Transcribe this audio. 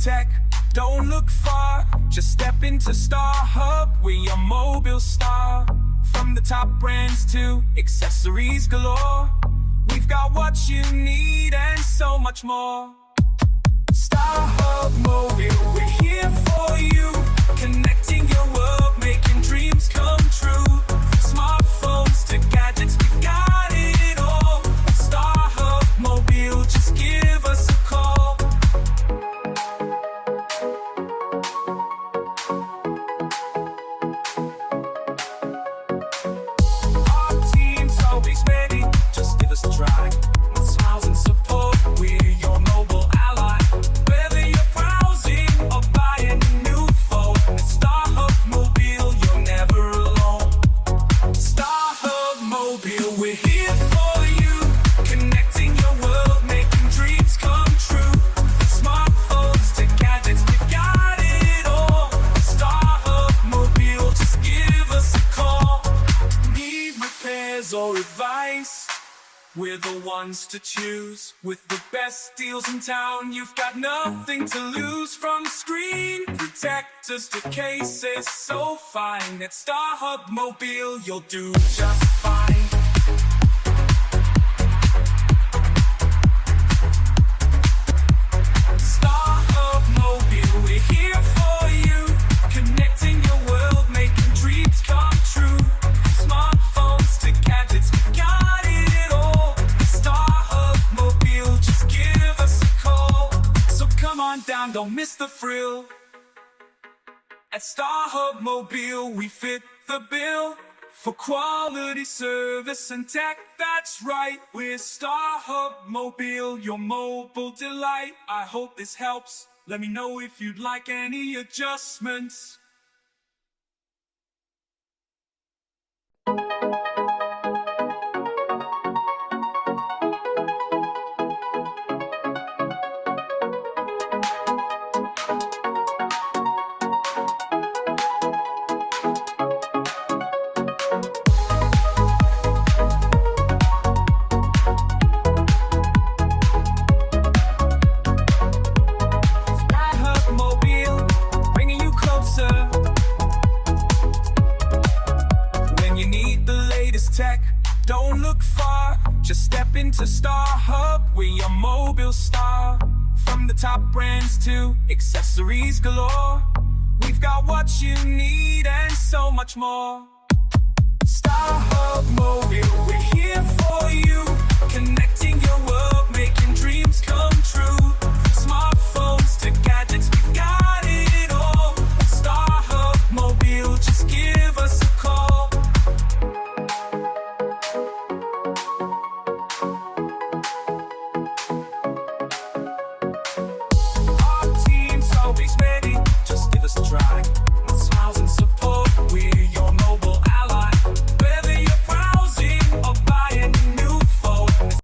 tech, don't look far. Just step into Star Hub, we're your mobile star. From the top brands to accessories galore, we've got what you need and so much more. Star Hub Mobile, we're here for you. Connecting your world, making dreams come true. Smartphones to gadgets, we got it all. Star Hub Mobile, just give us a call. Our team's always ready, just give us a try. With smiles and support, we're your mobile ally. Whether you're browsing or buying a new phone, at Star Hub Mobile, you're never alone. Star Hub Mobile, we're here for you. Connecting your world, making dreams come true. From smartphones to gadgets, we got it all. Star Hub Mobile, just give us a call. Need repairs or advice? We're the ones to choose. With the best deals in town, you've got nothing to lose. From screen protectors to cases so fine, at Star Hub Mobile, you'll do just fine. Star Hub Mobile, we're here for you. Connecting your world, making dreams come true. Smartphones to gadgets, we got it all. Star Hub Mobile, just give us a call. So come on down, don't miss the thrill. At Star Hub Mobile, we fit the bill. For quality service and tech, that's right. We're Star Hub Mobile, your mobile delight. I hope this helps. Let me know if you'd like any adjustments. Star Hub Mobile, bringing you closer. When you need the latest tech, don't look far. Just step into Star Hub, we're your mobile star. From the top brands to accessories galore, we've got what you need and so much more. Star Hub Mobile, we're here for you. Connecting your world,